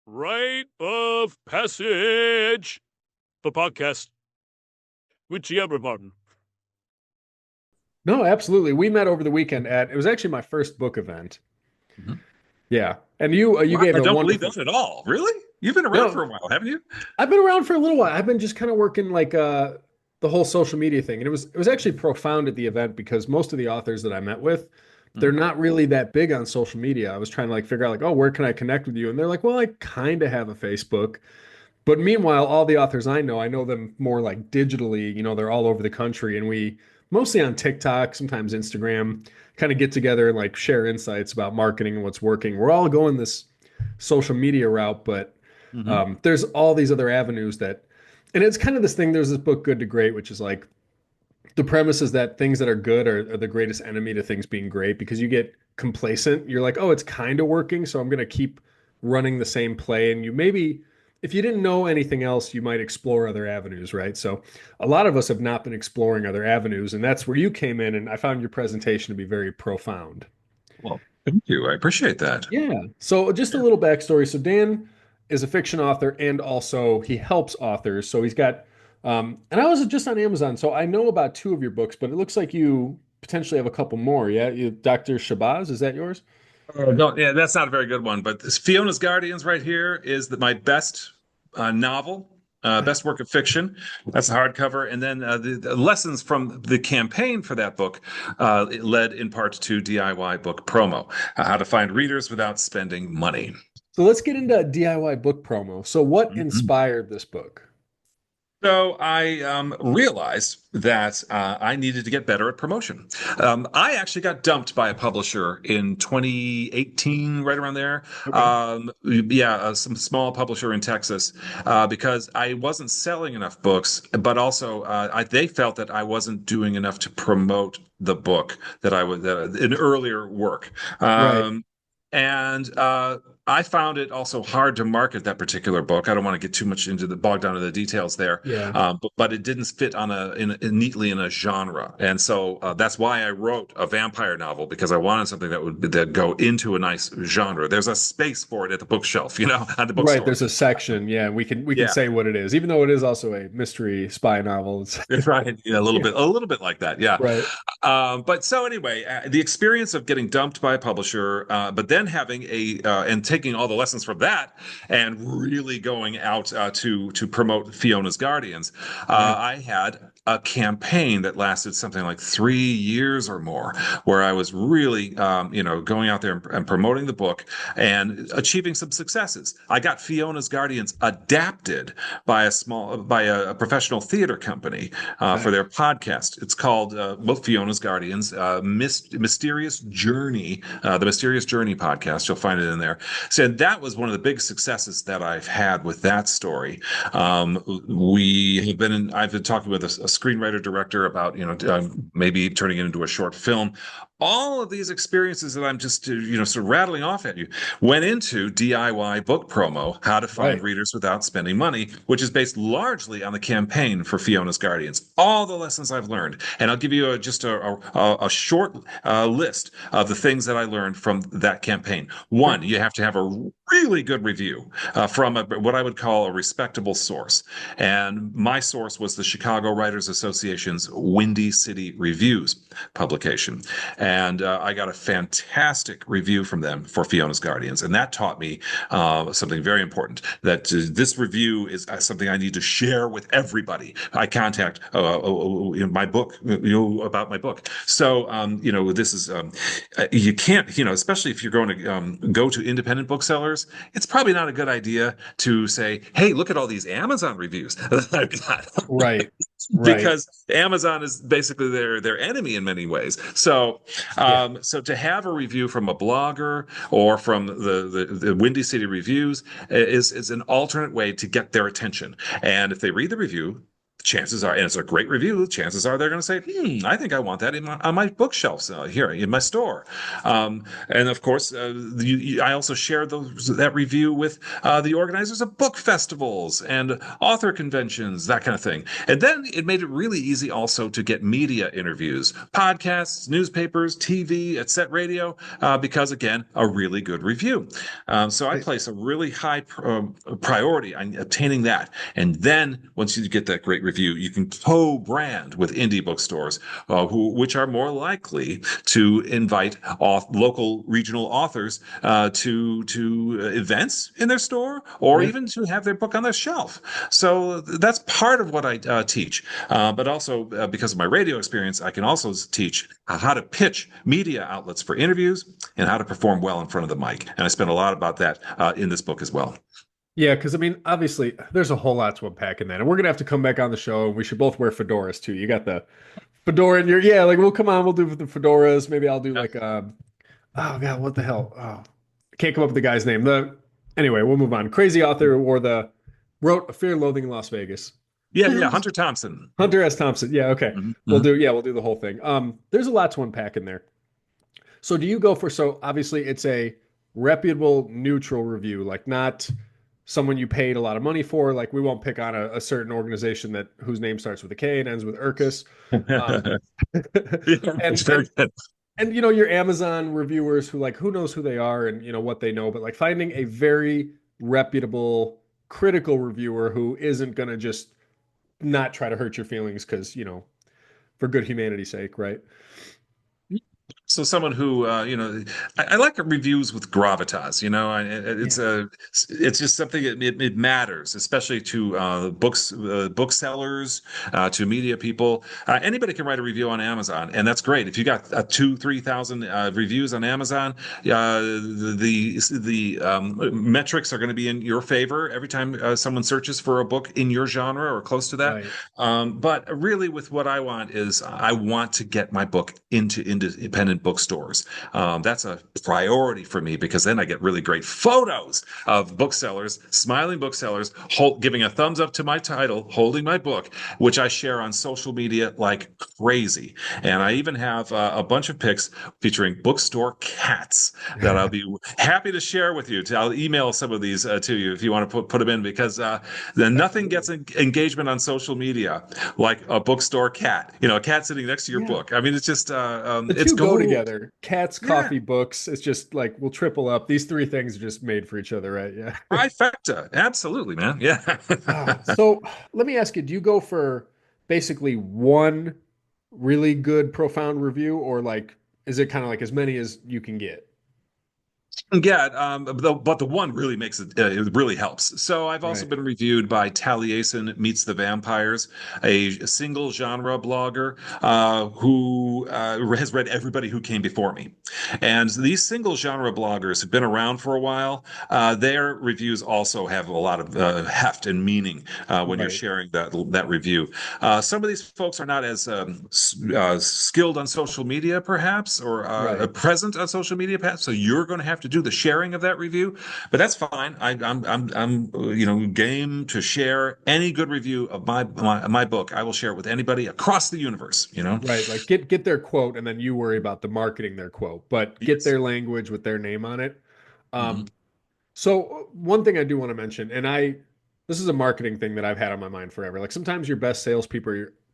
Rite of Passage, the podcast with Giabra Martin. No, absolutely. We met over the weekend it was actually my first book event. Mhm. Yeah. And you What? gave I a don't believe wonderful. that at all. Really? You've been around for No, a while, haven't you? I've been around for a little while. I've been just kind of working like the whole social media thing. And it was actually profound at the event because most of the authors that I met with, they're Mhm. not really that big on social media. I was trying to like figure out like, oh, where can I connect with you? And they're like, well, I kind of have a Facebook. But meanwhile, all the authors I know them more like digitally. They're all over the country, and we mostly on TikTok, sometimes Instagram, kind of get together and like share insights about marketing and what's working. We're all going this social media route, but Hmm. there's all these other avenues and it's kind of this thing. There's this book, Good to Great, which is like the premise is that things that are good are the greatest enemy to things being great because you get complacent. You're like, oh, it's kind of working, so I'm going to keep running the same play. And you maybe, if you didn't know anything else, you might explore other avenues, right? So a lot of us have not been exploring other avenues. And that's where you came in. And I found your presentation to be very profound. Well, thank you. I appreciate that. Yeah. So just a Yeah. little backstory. So Dan is a fiction author and also he helps authors. So he's got, and I was just on Amazon. So I know about two of your books, but it looks like you potentially have a couple more. Yeah. Dr. Shabazz, is that yours? No, yeah, that's not a very good one, but this Fiona's Guardians right here is my best novel, best work of fiction. That's a hardcover, and then the lessons from the campaign for that book it led in part to DIY book promo, how to find readers without spending money. So let's get into DIY book promo. So what Mhm. inspired this book? So I realized that I needed to get better at promotion. I actually got dumped by a publisher in 2018, right around there. Okay. Yeah, some small publisher in Texas, because I wasn't selling enough books, but also they felt that I wasn't doing enough to promote the book that I was in earlier work. Right. And I found it also hard to market that particular book. I don't want to get too much into the bogged down to the details there, Yeah. but it didn't fit on neatly in a genre, and so that's why I wrote a vampire novel because I wanted something that go into a nice genre. There's a space for it at the bookshelf, at the Right. bookstore. There's a section. Yeah. We can Yeah, say what it is, even though it is also a mystery spy novel. It's right. Yeah, yeah. a little bit like that. Yeah. Right. But so anyway, the experience of getting dumped by a publisher, but then having and taking all the lessons from that and really going out to promote Fiona's Guardians, Right. I had a campaign that lasted something like 3 years or more, where I was really, going out there and promoting the book and achieving some successes. I got Fiona's Guardians adapted by a professional theater company for Okay. their podcast. It's called Fiona's Guardians, Mysterious Journey, the Mysterious Journey podcast. You'll find it in there. So that was one of the big successes that I've had with that story. I've been talking with a screenwriter director about, maybe turning it into a short film. All of these experiences that I'm just, sort of rattling off at you went into DIY book promo, how to find Right. readers without spending money, which is based largely on the campaign for Fiona's Guardians. All the lessons I've learned. And I'll give you just a short list of the things that I learned from that campaign. Sure. One, you have to have a really good review from what I would call a respectable source. And my source was the Chicago Writers Association's Windy City Reviews publication. And I got a fantastic review from them for Fiona's Guardians. And that taught me something very important, that this review is something I need to share with everybody I contact my book, about my book. So, this is, you can't, especially if you're going to go to independent booksellers, it's probably not a good idea to say, hey, look at all these Amazon reviews that I've got. Right. Right. Because Amazon is basically their enemy in many ways. So, Yeah. so to have a review from a blogger or from the Windy City Reviews is an alternate way to get their attention. And if they read the review, chances are, and it's a great review, chances are they're going to say, I think I want that on my bookshelves here in my store. And of course, I also share that review with the organizers of book festivals and author conventions, that kind of thing. And then it made it really easy also to get media interviews, podcasts, newspapers, TV, et cetera, radio, because again, a really good review. So I place a really high priority on obtaining that. And then once you get that great review, you can co-brand with indie bookstores, which are more likely to invite local regional authors to events in their store, or Yeah. even to have their book on their shelf. So that's part of what I teach. But also because of my radio experience, I can also teach how to pitch media outlets for interviews and how to perform well in front of the mic. And I spent a lot about that in this book as well. Yeah, because I mean, obviously, there's a whole lot to unpack in that, and we're gonna have to come back on the show, and we should both wear fedoras too. You got the fedora in your, yeah, like we'll come on, we'll do the fedoras. Maybe I'll do like oh God, what the hell? Oh, I can't come up with the guy's name. Anyway, we'll move on. Crazy author or the wrote Fear and Loathing in Las Vegas. Yeah, yeah, Hunter Thompson. Hunter S. Thompson. Yeah, okay. Mm-hmm. We'll do the whole thing. There's a lot to unpack in there. So do you go for, so obviously it's a reputable, neutral review, like not someone you paid a lot of money for. Like we won't pick on a certain organization that whose name starts with a K and ends with Urkus. Um, Yeah, it's and very good. and you know your Amazon reviewers who like who knows who they are and you know what they know, but like finding a very reputable critical reviewer who isn't gonna just not try to hurt your feelings because you know for good humanity's sake, right? So someone who, I like reviews with gravitas. It's Yeah. it's just something it matters, especially to booksellers, to media people. Anybody can write a review on Amazon, and that's great. If you got 2, 3,000 reviews on Amazon, the metrics are going to be in your favor every time someone searches for a book in your genre or close to that. Right. But really, with what I want is I want to get my book into independent bookstores. That's a priority for me because then I get really great photos of booksellers, smiling booksellers, giving a thumbs up to my title, holding my book, which I share on social media like crazy. And I even have a bunch of pics featuring bookstore cats that I'll be happy to share with you. I'll email some of these to you if you want to put them in because then nothing gets engagement on social media like a bookstore cat. A cat sitting next to your Yeah. book. I mean, it's just The it's two go gold. together. Cats, Yeah, coffee, books. It's just like we'll triple up. These three things are just made for each other, right? Yeah. trifecta. Absolutely, man. Yeah. So let me ask you, do you go for basically one really good, profound review, or like is it kind of like as many as you can get? Yeah, but the one really makes it really helps. So I've also Right. been reviewed by Taliesin Meets the Vampires, a single genre blogger who has read everybody who came before me. And these single genre bloggers have been around for a while. Their reviews also have a lot of heft and meaning when you're Right. sharing that review. Some of these folks are not as skilled on social media, perhaps, or Right. present on social media, perhaps. So you're going to have to do the sharing of that review, but that's fine. I'm game to share any good review of my book. I will share it with anybody across the universe. Right. Like get their quote and then you worry about the marketing their quote, but get Yes. their language with their name on it. Hmm. Um, so one thing I do want to mention, and this is a marketing thing that I've had on my mind forever. Like sometimes your best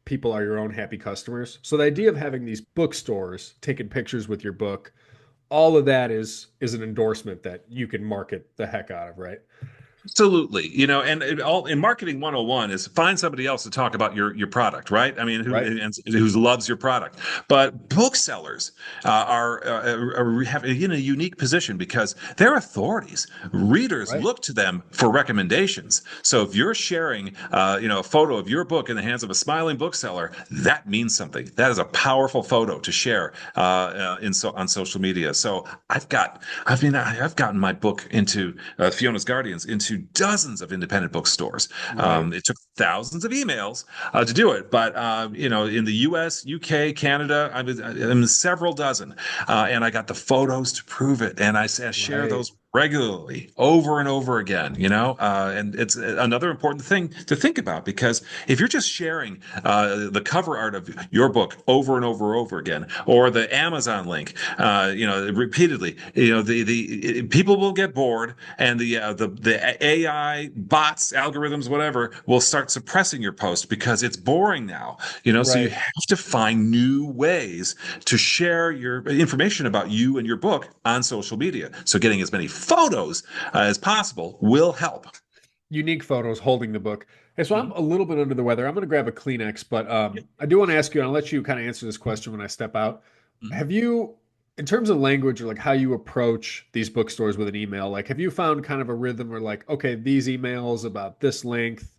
people are your own happy customers. So the idea of having these bookstores taking pictures with your book, all of that is an endorsement that you can market the heck out of, right? Absolutely. And all in marketing 101 is find somebody else to talk about your product, right? I mean, Right. who loves your product. But booksellers have in a unique position because they're authorities. Readers Right. look to them for recommendations. So if you're sharing, a photo of your book in the hands of a smiling bookseller, that means something. That is a powerful photo to share on social media. So I've gotten my book into Fiona's Guardians into dozens of independent bookstores. Right. It took thousands of emails to do it, but in the U.S., UK, Canada, I'm in several dozen, and I got the photos to prove it, and I share Right. those regularly over and over again, and it's another important thing to think about because if you're just sharing the cover art of your book over and over again, or the Amazon link, repeatedly, the people will get bored, and the AI bots, algorithms, whatever, will start suppressing your post because it's boring now. So you Right. have to find new ways to share your information about you and your book on social media. So getting as many photos as possible will help. Unique photos holding the book. Hey, so I'm Mhm. a little bit under the weather. I'm going to grab a Kleenex, but I do want to ask you, and I'll let you kind of answer this question when I step out. Mhm. Have you, in terms of language or like how you approach these bookstores with an email, like have you found kind of a rhythm where like, okay, these emails about this length,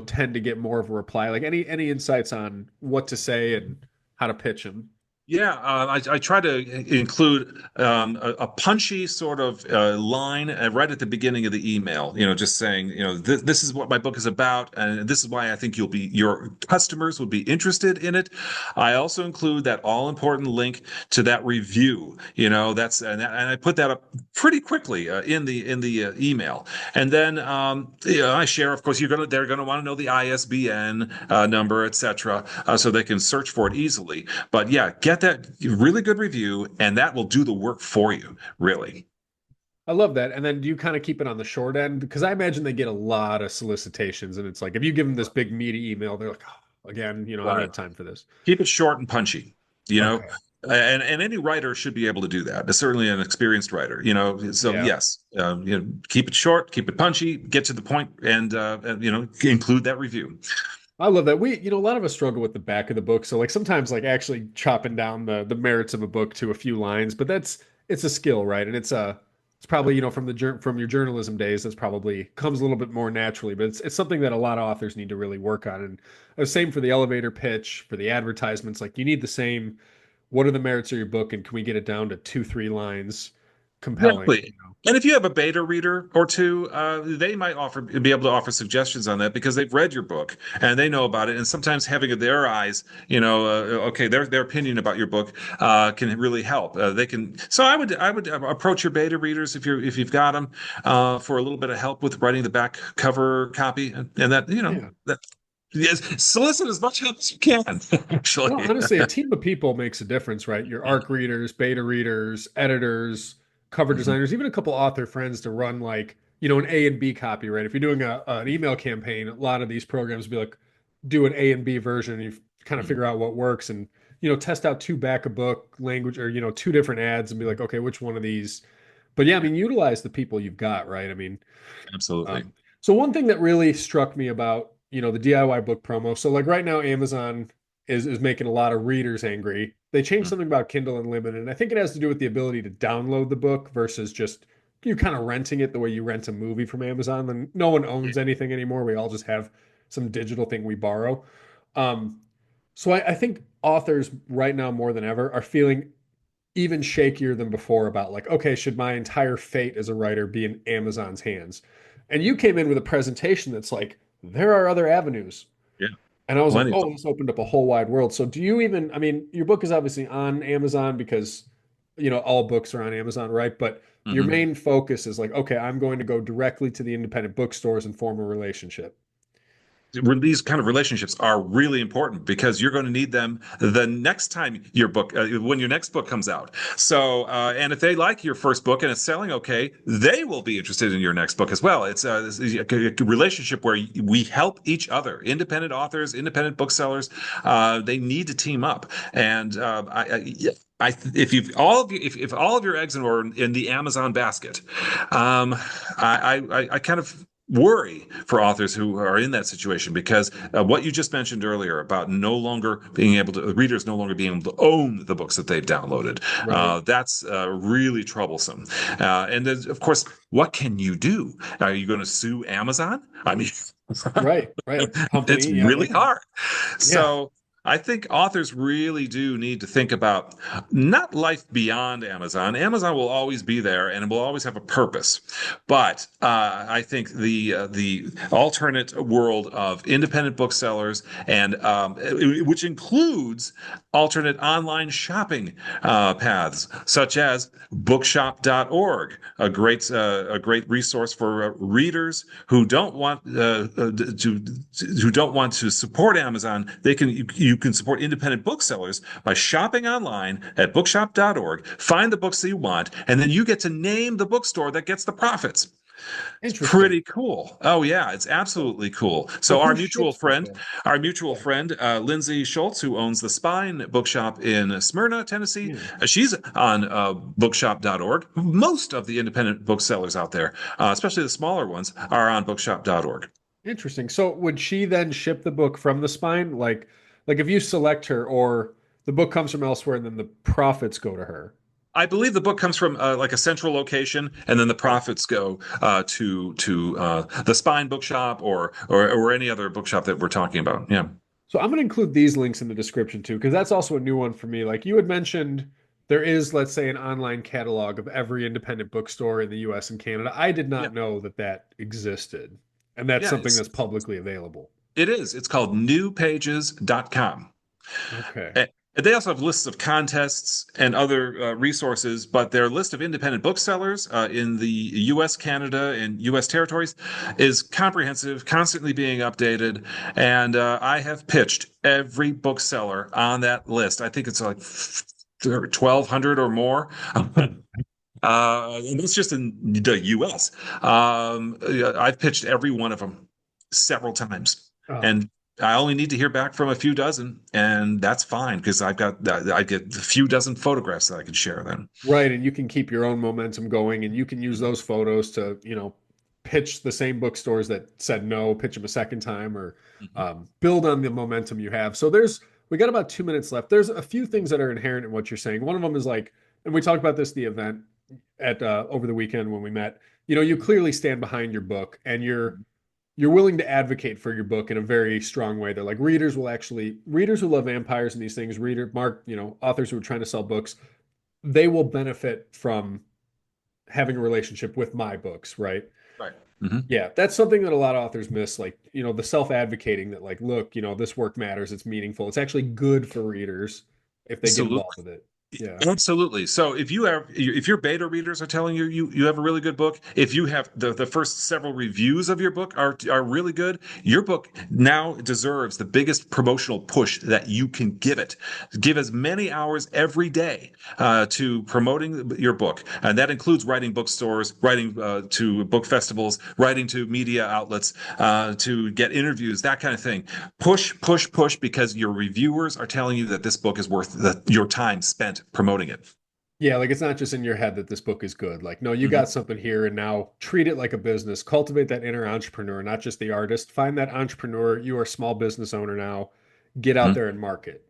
tend to get more of a reply? Like any insights on what to say and how to pitch them? Yeah, I try to include a punchy sort of line right at the beginning of the email, just saying, this is what my book is about, and this is why I think your customers would be interested in it. I also include that all important link to that review, and I put that up pretty quickly in the email, and then I share, of course, they're gonna want to know the ISBN number, etc., so they can search for it easily. But yeah, get that really good review, and that will do the work for you, really. I love that. And then do you kind of keep it on the short end? Because I imagine they get a lot of solicitations, and it's like if you give them this big meaty email, they're like, oh, again, I don't Right. have time for this. Keep it short and punchy, you know. Okay. And any writer should be able to do that. Certainly an experienced writer, So Yeah. yes, keep it short, keep it punchy, get to the point, and include that review. I love that. A lot of us struggle with the back of the book. So like sometimes like actually chopping down the merits of a book to a few lines, but it's a skill, right? And it's probably, from from your journalism days, that's probably comes a little bit more naturally, but it's something that a lot of authors need to really work on. And same for the elevator pitch, for the advertisements, like you need the same, what are the merits of your book and can we get it down to 2, 3 lines compelling, Exactly. And if you have a beta reader or two, they might be able to offer suggestions on that because they've read your book and they know about it. And sometimes having their eyes, okay, their opinion about your book can really help. They can. So I would approach your beta readers if you've got them for a little bit of help with writing the back cover copy, and that Yeah. that yes, solicit as much help as you can. No, Actually, honestly, a team of people makes a difference, right? Your ARC readers, beta readers, editors, cover Mhm. designers, even a couple author friends to run like, an A and B copy, right? If you're doing an email campaign, a lot of these programs be like, do an A and B version, and you kind of Mhm. figure out what works and, test out two back a book language or, two different ads and be like, okay, which one of these? But yeah, I Yeah, mean, utilize the people you've got, right? I mean, absolutely. so one thing that really struck me about, the DIY book promo. So like right now, Amazon is making a lot of readers angry. They changed Mhm. something about Kindle Unlimited, and I think it has to do with the ability to download the book versus just you kind of renting it the way you rent a movie from Amazon. Then no one owns anything anymore. We all just have some digital thing we borrow. Um, so I think authors right now more than ever are feeling even shakier than before about like, okay, should my entire fate as a writer be in Amazon's hands? And you came in with a presentation that's like, there are other avenues. Yeah, And I was like, plenty of oh, them. this opened up a whole wide world. So do you even, I mean, your book is obviously on Amazon because, all books are on Amazon, right? But your Mhm. main focus is like, okay, I'm going to go directly to the independent bookstores and form a relationship. These kind of relationships are really important because you're going to need them the next time when your next book comes out. So, and if they like your first book and it's selling okay, they will be interested in your next book as well. It's a relationship where we help each other. Independent authors, independent booksellers, they need to team up. And if all of your eggs are in the Amazon basket, I kind of worry for authors who are in that situation because what you just mentioned earlier about readers no longer being able to own the books that they've downloaded, Right. that's really troublesome. And then, of course, what can you do? Are you going to sue Amazon? I mean, Right. Right. it's Company. Yeah. They really can. hard. Yeah. So. I think authors really do need to think about not life beyond Amazon. Amazon will always be there and it will always have a purpose. But I think the alternate world of independent booksellers and which includes alternate online shopping paths, such as bookshop.org, a great resource for readers who don't want to support Amazon. You can support independent booksellers by shopping online at bookshop.org, find the books that you want, and then you get to name the bookstore that gets the profits. It's Interesting. pretty cool. Oh yeah, it's absolutely cool. So So who ships the book? our mutual Yeah. friend, Lindsay Schultz, who owns the Spine Bookshop in Smyrna, Tennessee, Yeah. she's on bookshop.org. Most of the independent booksellers out there, especially the smaller ones, are on bookshop.org. Interesting. So would she then ship the book from the spine? Like if you select her or the book comes from elsewhere and then the profits go to her. I believe the book comes from like a central location, and then the Okay. profits go to the Spine Bookshop or any other bookshop that we're talking about. Yeah. So I'm going to include these links in the description too, because that's also a new one for me. Like you had mentioned, there is, let's say, an online catalog of every independent bookstore in the US and Canada. I did Yeah. not know that that existed. And that's Yeah. something that's publicly available. It is. It's called newpages.com. Okay. And they also have lists of contests and other resources, but their list of independent booksellers in the US, Canada, and US territories is comprehensive, constantly being updated. And I have pitched every bookseller on that list. I think it's like 1,200 or more. And that's just in the US. Yeah, I've pitched every one of them several times. Oh, And I only need to hear back from a few dozen, and that's fine because I get a few dozen photographs that I can share then. right. And you can keep your own momentum going and you can use those photos to, pitch the same bookstores that said no, pitch them a second time or Mhm. build on the momentum you have. So we got about 2 minutes left. There's a few things that are inherent in what you're saying. One of them is like, and we talked about this, the event at over the weekend when we met, you clearly stand behind your book and you're willing to advocate for your book in a very strong way. They're like readers who love vampires and these things, authors who are trying to sell books, they will benefit from having a relationship with my books, right? Right. Hmm. Yeah, that's something that a lot of authors miss, like, the self-advocating that like, look, this work matters, it's meaningful. It's actually good for readers if they get Absolutely. involved with it. Yeah. Absolutely. So if your beta readers are telling you have a really good book, if you have the first several reviews of your book are really good, your book now deserves the biggest promotional push that you can give it. Give as many hours every day to promoting your book, and that includes writing bookstores, writing to book festivals, writing to media outlets, to get interviews, that kind of thing. Push, push, push, because your reviewers are telling you that this book is worth your time spent promoting it. Yeah, like it's not just in your head that this book is good. Like, no, you Mhm. got something here and now treat it like a business. Cultivate that inner entrepreneur, not just the artist. Find that entrepreneur. You are a small business owner now. Get out Mhm. there and market.